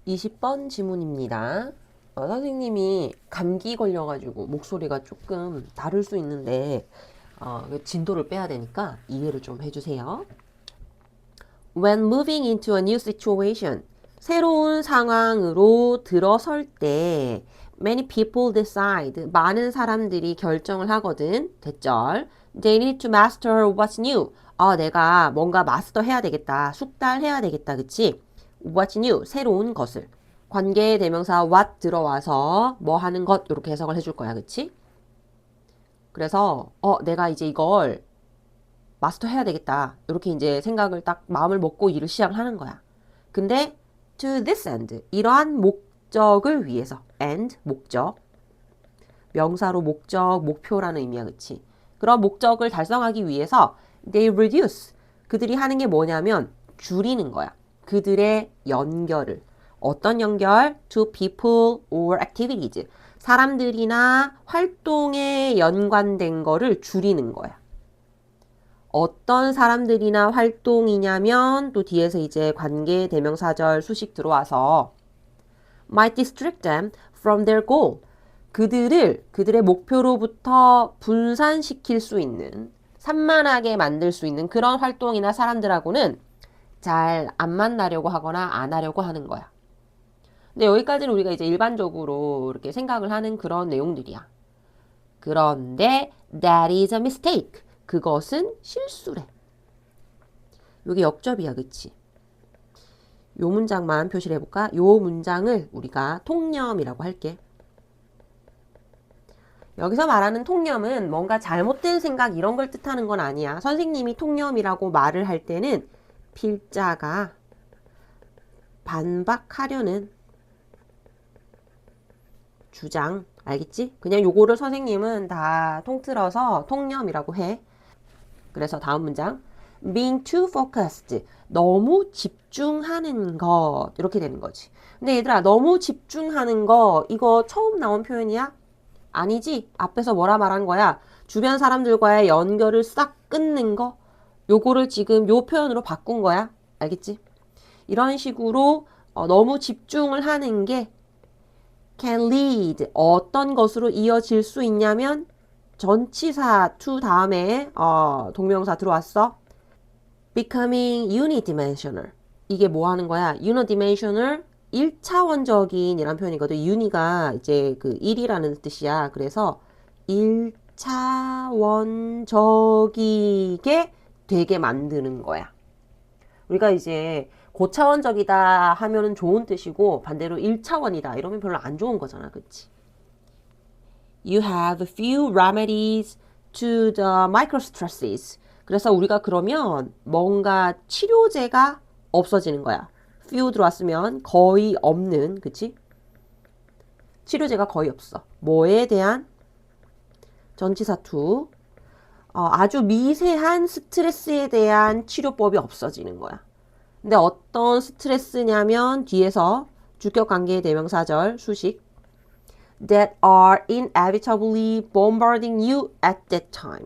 20번 지문입니다. 선생님이 감기 걸려가지고 목소리가 조금 다를 수 있는데 진도를 빼야 되니까 이해를 좀 해주세요. When moving into a new situation, 새로운 상황으로 들어설 때 many people decide, 많은 사람들이 결정을 하거든. 대절. They need to master what's new. 내가 뭔가 마스터해야 되겠다. 숙달해야 되겠다. 그치? What's new? 새로운 것을. 관계 대명사 what 들어와서 뭐 하는 것 이렇게 해석을 해줄 거야. 그치? 그래서 내가 이제 이걸 마스터해야 되겠다. 이렇게 이제 생각을 딱 마음을 먹고 일을 시작을 하는 거야. 근데 to this end, 이러한 목적을 위해서, end, 목적, 명사로 목적, 목표라는 의미야. 그치? 그런 목적을 달성하기 위해서 they reduce, 그들이 하는 게 뭐냐면 줄이는 거야. 그들의 연결을. 어떤 연결? to people or activities. 사람들이나 활동에 연관된 거를 줄이는 거야. 어떤 사람들이나 활동이냐면 또 뒤에서 이제 관계 대명사절 수식 들어와서 might distract them from their goal. 그들의 목표로부터 분산시킬 수 있는, 산만하게 만들 수 있는 그런 활동이나 사람들하고는 잘 안 만나려고 하거나 안 하려고 하는 거야. 근데 여기까지는 우리가 이제 일반적으로 이렇게 생각을 하는 그런 내용들이야. 그런데 that is a mistake. 그것은 실수래. 이게 역접이야. 그치? 요 문장만 표시를 해볼까? 요 문장을 우리가 통념이라고 할게. 여기서 말하는 통념은 뭔가 잘못된 생각 이런 걸 뜻하는 건 아니야. 선생님이 통념이라고 말을 할 때는 필자가 반박하려는 주장. 알겠지? 그냥 요거를 선생님은 다 통틀어서 통념이라고 해. 그래서 다음 문장. being too focused. 너무 집중하는 것. 이렇게 되는 거지. 근데 얘들아, 너무 집중하는 거, 이거 처음 나온 표현이야? 아니지? 앞에서 뭐라 말한 거야? 주변 사람들과의 연결을 싹 끊는 거? 요거를 지금 요 표현으로 바꾼 거야. 알겠지? 이런 식으로 너무 집중을 하는 게 can lead. 어떤 것으로 이어질 수 있냐면 전치사 to 다음에 동명사 들어왔어. becoming unidimensional. 이게 뭐 하는 거야? unidimensional 1차원적인 이란 표현이거든. uni가 이제 그 1이라는 뜻이야. 그래서 1차원적이게 되게 만드는 거야. 우리가 이제 고차원적이다 하면은 좋은 뜻이고 반대로 1차원이다 이러면 별로 안 좋은 거잖아. 그치? You have few remedies to the microstresses. 그래서 우리가 그러면 뭔가 치료제가 없어지는 거야. few 들어왔으면 거의 없는, 그치? 치료제가 거의 없어. 뭐에 대한? 전치사 to. 아주 미세한 스트레스에 대한 치료법이 없어지는 거야. 근데 어떤 스트레스냐면 뒤에서 주격관계의 대명사절 수식 that are inevitably bombarding you at that time.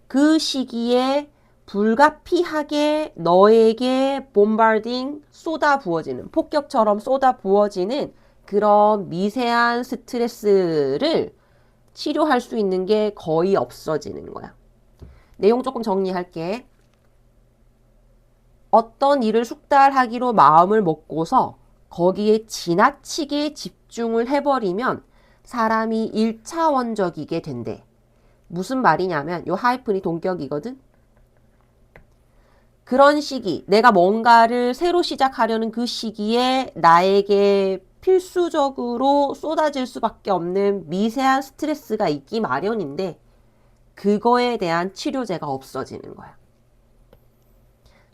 그 시기에 불가피하게 너에게 bombarding 쏟아 부어지는, 폭격처럼 쏟아 부어지는 그런 미세한 스트레스를 치료할 수 있는 게 거의 없어지는 거야. 내용 조금 정리할게. 어떤 일을 숙달하기로 마음을 먹고서 거기에 지나치게 집중을 해버리면 사람이 1차원적이게 된대. 무슨 말이냐면 요 하이픈이 동격이거든. 그런 시기, 내가 뭔가를 새로 시작하려는 그 시기에 나에게 필수적으로 쏟아질 수밖에 없는 미세한 스트레스가 있기 마련인데 그거에 대한 치료제가 없어지는 거야.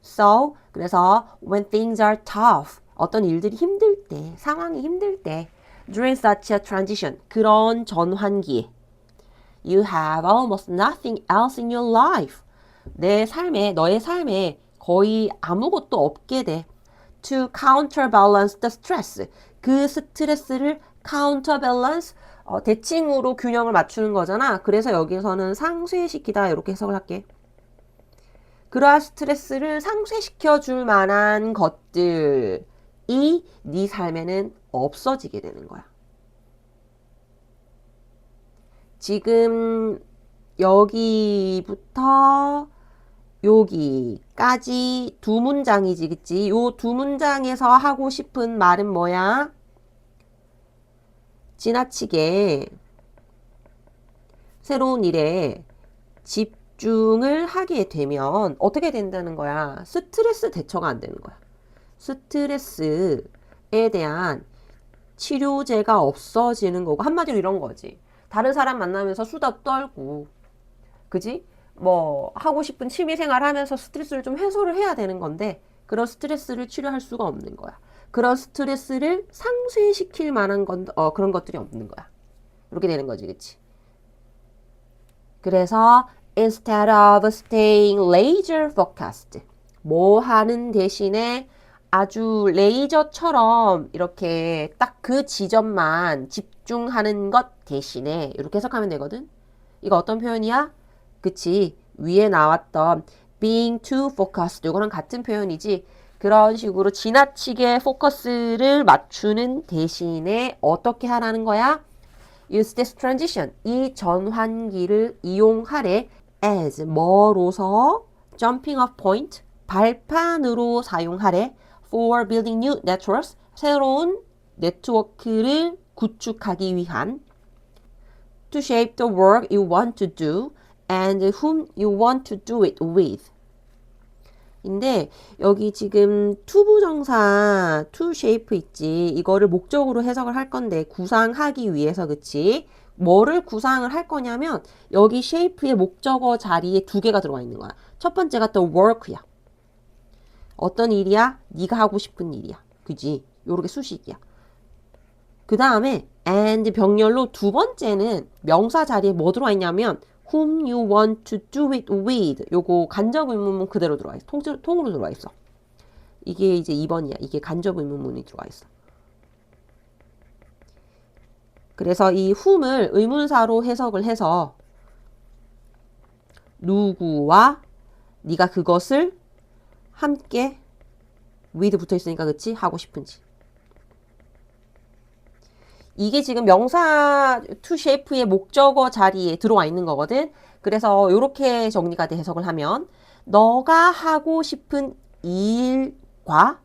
So, 그래서 when things are tough, 어떤 일들이 힘들 때, 상황이 힘들 때, during such a transition, 그런 전환기에 you have almost nothing else in your life. 너의 삶에 거의 아무것도 없게 돼. To counterbalance the stress. 그 스트레스를 counterbalance, 대칭으로 균형을 맞추는 거잖아. 그래서 여기서는 상쇄시키다 이렇게 해석을 할게. 그러한 스트레스를 상쇄시켜 줄 만한 것들, 네 삶에는 없어지게 되는 거야. 지금 여기부터 여기까지 두 문장이지, 그치? 요 두 문장에서 하고 싶은 말은 뭐야? 지나치게 새로운 일에 집중을 하게 되면 어떻게 된다는 거야? 스트레스 대처가 안 되는 거야. 스트레스에 대한 치료제가 없어지는 거고, 한마디로 이런 거지. 다른 사람 만나면서 수다 떨고, 그지? 뭐 하고 싶은 취미생활 하면서 스트레스를 좀 해소를 해야 되는 건데, 그런 스트레스를 치료할 수가 없는 거야. 그런 스트레스를 상쇄시킬 만한 그런 것들이 없는 거야. 이렇게 되는 거지, 그치? 그래서 instead of staying laser focused, 뭐 하는 대신에 아주 레이저처럼 이렇게 딱 그 지점만 집중하는 것 대신에 이렇게 해석하면 되거든. 이거 어떤 표현이야? 그치? 위에 나왔던 being too focused, 이거랑 같은 표현이지. 그런 식으로 지나치게 포커스를 맞추는 대신에 어떻게 하라는 거야? Use this transition, 이 전환기를 이용하래. As 뭐로서? Jumping off point, 발판으로 사용하래. For building new networks, 새로운 네트워크를 구축하기 위한. To shape the work you want to do and whom you want to do it with. 인데 여기 지금 투부정사 to shape 있지. 이거를 목적으로 해석을 할 건데 구상하기 위해서, 그치? 뭐를 구상을 할 거냐면 여기 shape의 목적어 자리에 두 개가 들어와 있는 거야. 첫 번째가 또 work야. 어떤 일이야? 네가 하고 싶은 일이야. 그지? 요렇게 수식이야. 그 다음에 and 병렬로 두 번째는 명사 자리에 뭐 들어와 있냐면 whom you want to do it with. 요거 간접 의문문 그대로 들어와 있어. 통으로 들어와 있어. 이게 이제 2번이야. 이게 간접 의문문이 들어와 있어. 그래서 이 whom을 의문사로 해석을 해서 누구와 네가 그것을 함께 with 붙어 있으니까, 그치? 하고 싶은지. 이게 지금 명사 to shape의 목적어 자리에 들어와 있는 거거든. 그래서 이렇게 정리가 돼 해석을 하면 너가 하고 싶은 일과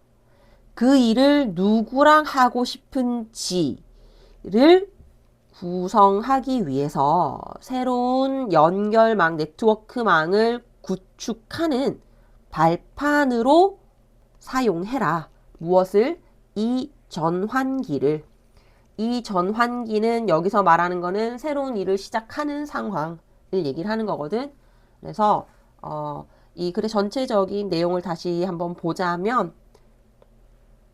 그 일을 누구랑 하고 싶은지를 구성하기 위해서 새로운 연결망, 네트워크망을 구축하는 발판으로 사용해라. 무엇을? 이 전환기를. 이 전환기는 여기서 말하는 거는 새로운 일을 시작하는 상황을 얘기를 하는 거거든. 그래서 이 글의 전체적인 내용을 다시 한번 보자면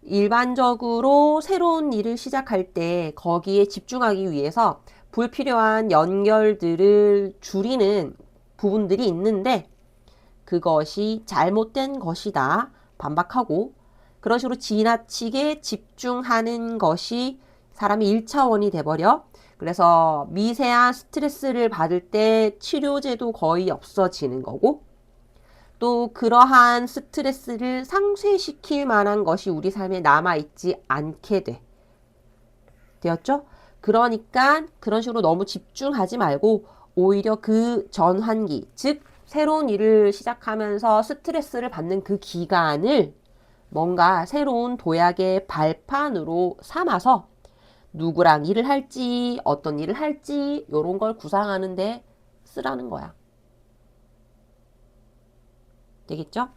일반적으로 새로운 일을 시작할 때 거기에 집중하기 위해서 불필요한 연결들을 줄이는 부분들이 있는데 그것이 잘못된 것이다. 반박하고 그런 식으로 지나치게 집중하는 것이 사람이 1차원이 돼버려. 그래서 미세한 스트레스를 받을 때 치료제도 거의 없어지는 거고 또 그러한 스트레스를 상쇄시킬 만한 것이 우리 삶에 남아있지 않게 되었죠? 그러니까 그런 식으로 너무 집중하지 말고 오히려 그 전환기, 즉 새로운 일을 시작하면서 스트레스를 받는 그 기간을 뭔가 새로운 도약의 발판으로 삼아서 누구랑 일을 할지, 어떤 일을 할지 이런 걸 구상하는데 쓰라는 거야. 되겠죠?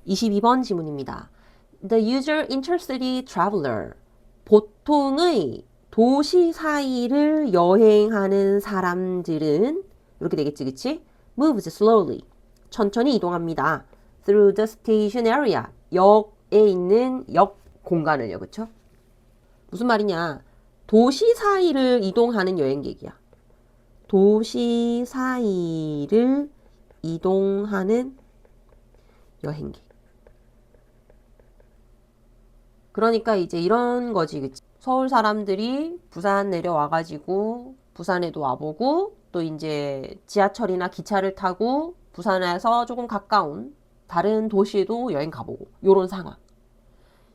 22번 지문입니다. The user intercity traveler. 보통의 도시 사이를 여행하는 사람들은 이렇게 되겠지, 그치? Moves slowly. 천천히 이동합니다. Through the station area. 역에 있는 역 공간을요, 그쵸? 무슨 말이냐? 도시 사이를 이동하는 여행객이야. 도시 사이를 이동하는 여행객. 그러니까 이제 이런 거지, 그치? 서울 사람들이 부산 내려와가지고 부산에도 와보고 또 이제 지하철이나 기차를 타고 부산에서 조금 가까운 다른 도시에도 여행 가보고 요런 상황.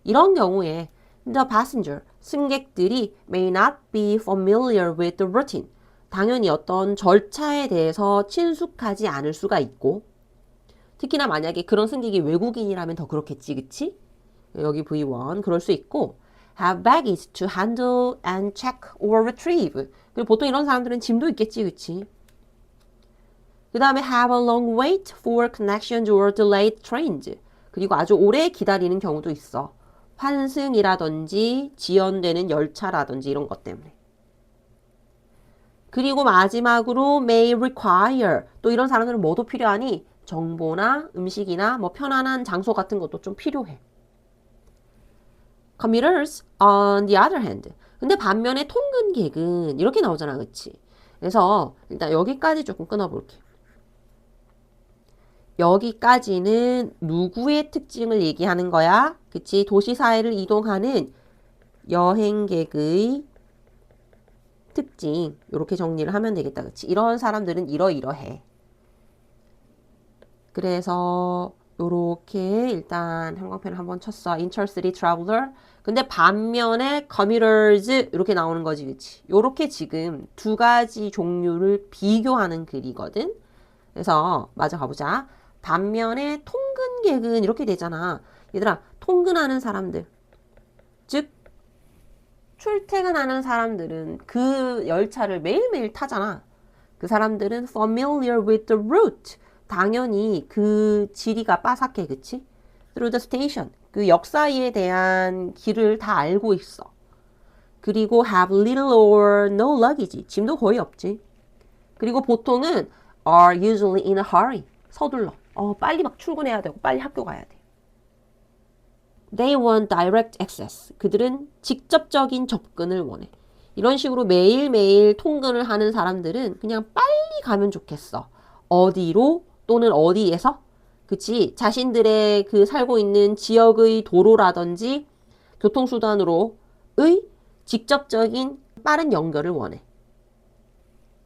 이런 경우에 the passenger, 승객들이 may not be familiar with the routine. 당연히 어떤 절차에 대해서 친숙하지 않을 수가 있고 특히나 만약에 그런 승객이 외국인이라면 더 그렇겠지, 그치? 여기 V1 그럴 수 있고 have baggage to handle and check or retrieve. 그리고 보통 이런 사람들은 짐도 있겠지, 그치? 그 다음에 have a long wait for connections or delayed trains. 그리고 아주 오래 기다리는 경우도 있어. 환승이라든지 지연되는 열차라든지 이런 것 때문에. 그리고 마지막으로 may require. 또 이런 사람들은 뭐도 필요하니? 정보나 음식이나 뭐 편안한 장소 같은 것도 좀 필요해. Commuters on the other hand. 근데 반면에 통근객은 이렇게 나오잖아, 그치? 그래서 일단 여기까지 조금 끊어볼게. 여기까지는 누구의 특징을 얘기하는 거야? 그치? 도시 사이를 이동하는 여행객의 특징. 이렇게 정리를 하면 되겠다. 그치? 이런 사람들은 이러이러해. 그래서 요렇게 일단 형광펜을 한번 쳤어. Intercity traveler. 근데 반면에 commuters 이렇게 나오는 거지, 그치? 요렇게 지금 두 가지 종류를 비교하는 글이거든. 그래서 마저 가보자. 반면에 통근객은 이렇게 되잖아. 얘들아, 통근하는 사람들. 즉, 출퇴근하는 사람들은 그 열차를 매일매일 타잖아. 그 사람들은 familiar with the route. 당연히 그 지리가 빠삭해, 그치? Through the station. 그 역사에 대한 길을 다 알고 있어. 그리고 have little or no luggage. 짐도 거의 없지. 그리고 보통은 are usually in a hurry. 서둘러. 빨리 막 출근해야 되고 빨리 학교 가야 돼. They want direct access. 그들은 직접적인 접근을 원해. 이런 식으로 매일매일 통근을 하는 사람들은 그냥 빨리 가면 좋겠어. 어디로 또는 어디에서? 그치? 자신들의 그 살고 있는 지역의 도로라든지 교통수단으로의 직접적인 빠른 연결을 원해.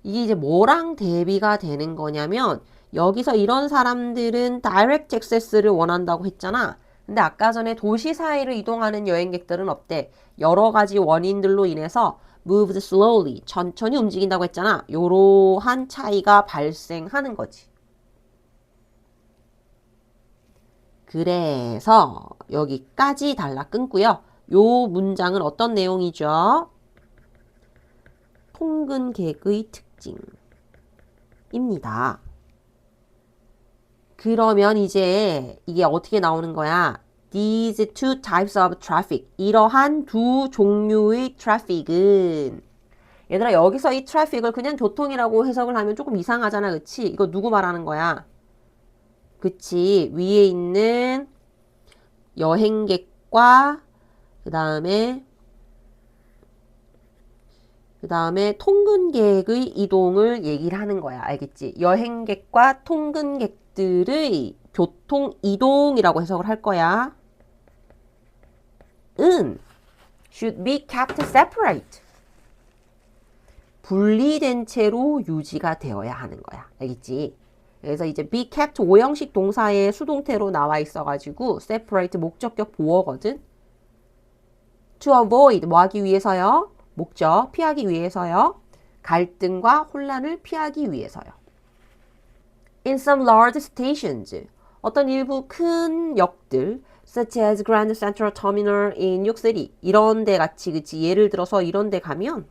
이게 이제 뭐랑 대비가 되는 거냐면 여기서 이런 사람들은 direct access를 원한다고 했잖아. 근데 아까 전에 도시 사이를 이동하는 여행객들은 어때? 여러 가지 원인들로 인해서 moves slowly, 천천히 움직인다고 했잖아. 요러한 차이가 발생하는 거지. 그래서 여기까지 달라 끊고요. 요 문장은 어떤 내용이죠? 통근객의 특징입니다. 그러면 이제 이게 어떻게 나오는 거야? These two types of traffic. 이러한 두 종류의 traffic은 얘들아 여기서 이 traffic을 그냥 교통이라고 해석을 하면 조금 이상하잖아. 그치? 이거 누구 말하는 거야? 그치? 위에 있는 여행객과 그 다음에 통근객의 이동을 얘기를 하는 거야. 알겠지? 여행객과 통근객들의 교통 이동이라고 해석을 할 거야. should be kept separate. 분리된 채로 유지가 되어야 하는 거야. 알겠지? 그래서 이제 be kept 오형식 동사의 수동태로 나와 있어가지고 separate 목적격 보어거든. to avoid 뭐 하기 위해서요? 목적 피하기 위해서요. 갈등과 혼란을 피하기 위해서요. In some large stations 어떤 일부 큰 역들 such as Grand Central Terminal in New York City 이런 데 같이 그치 예를 들어서 이런 데 가면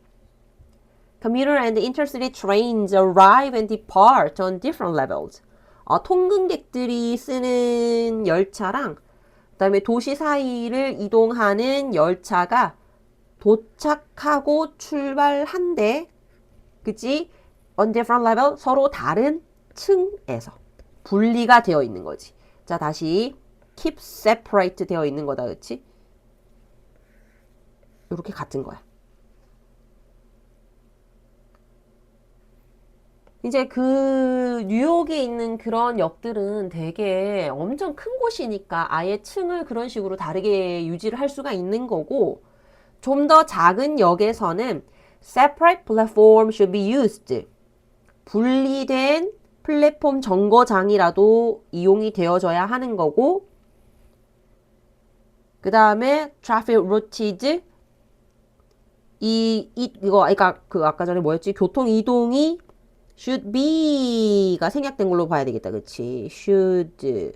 commuter and intercity trains arrive and depart on different levels. 통근객들이 쓰는 열차랑 그다음에 도시 사이를 이동하는 열차가 도착하고 출발한대. 그치? On different level 서로 다른 층에서 분리가 되어 있는 거지. 자, 다시 keep separate 되어 있는 거다. 그치? 이렇게 같은 거야. 이제 그 뉴욕에 있는 그런 역들은 되게 엄청 큰 곳이니까 아예 층을 그런 식으로 다르게 유지를 할 수가 있는 거고 좀 더 작은 역에서는 separate platform should be used. 분리된 플랫폼 정거장이라도 이용이 되어져야 하는 거고 그 다음에 traffic routed 이거 그러니까 그 아까 전에 뭐였지? 교통 이동이 should be가 생략된 걸로 봐야 되겠다. 그치? should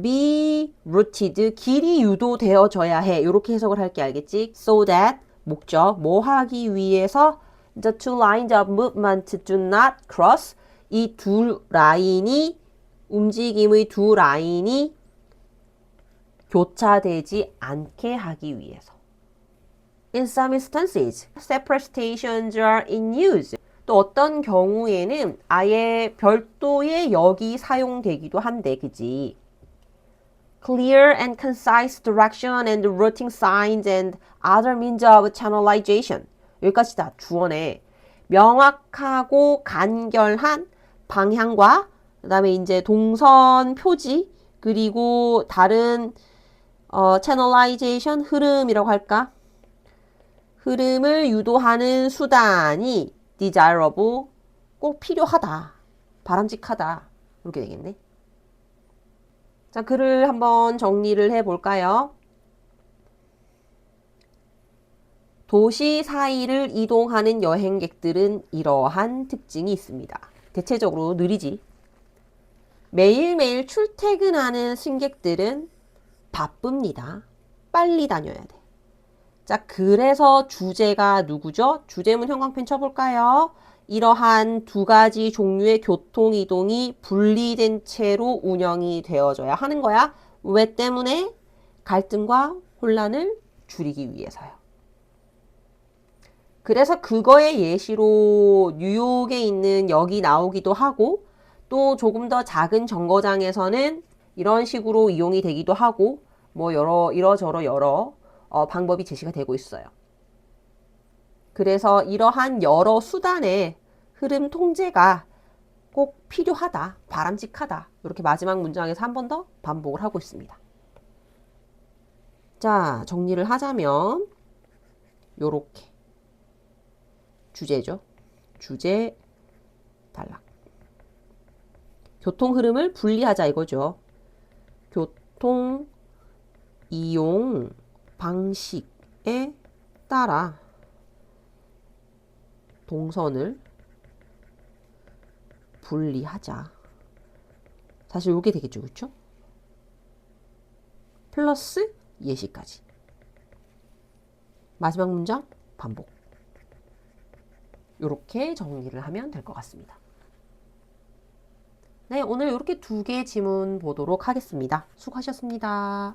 be routed 길이 유도되어져야 해. 이렇게 해석을 할게 알겠지? So that 목적 뭐 하기 위해서 the two lines of movement do not cross 이 두 라인이 움직임의 두 라인이 교차되지 않게 하기 위해서. In some instances, separate stations are in use. 또 어떤 경우에는 아예 별도의 역이 사용되기도 한대, 그지? Clear and concise direction and routing signs and other means of channelization. 여기까지다. 주어네. 명확하고 간결한 방향과 그다음에 이제 동선 표지 그리고 다른 channelization 흐름이라고 할까? 흐름을 유도하는 수단이 desirable 꼭 필요하다. 바람직하다. 이렇게 되겠네. 자, 글을 한번 정리를 해 볼까요? 도시 사이를 이동하는 여행객들은 이러한 특징이 있습니다. 대체적으로 느리지. 매일매일 출퇴근하는 승객들은 바쁩니다. 빨리 다녀야 돼. 자, 그래서 주제가 누구죠? 주제문 형광펜 쳐볼까요? 이러한 두 가지 종류의 교통이동이 분리된 채로 운영이 되어져야 하는 거야. 왜 때문에? 갈등과 혼란을 줄이기 위해서요. 그래서 그거의 예시로 뉴욕에 있는 역이 나오기도 하고 또 조금 더 작은 정거장에서는 이런 식으로 이용이 되기도 하고 뭐 이러저러 여러 방법이 제시가 되고 있어요. 그래서 이러한 여러 수단의 흐름 통제가 꼭 필요하다, 바람직하다. 이렇게 마지막 문장에서 한 번 더 반복을 하고 있습니다. 자, 정리를 하자면 요렇게 주제죠. 주제 단락. 교통 흐름을 분리하자 이거죠. 교통 이용 방식에 따라 동선을 분리하자. 사실 이게 되겠죠. 그렇죠? 플러스 예시까지. 마지막 문장 반복. 이렇게 정리를 하면 될 것 같습니다. 네, 오늘 이렇게 두 개의 지문 보도록 하겠습니다. 수고하셨습니다.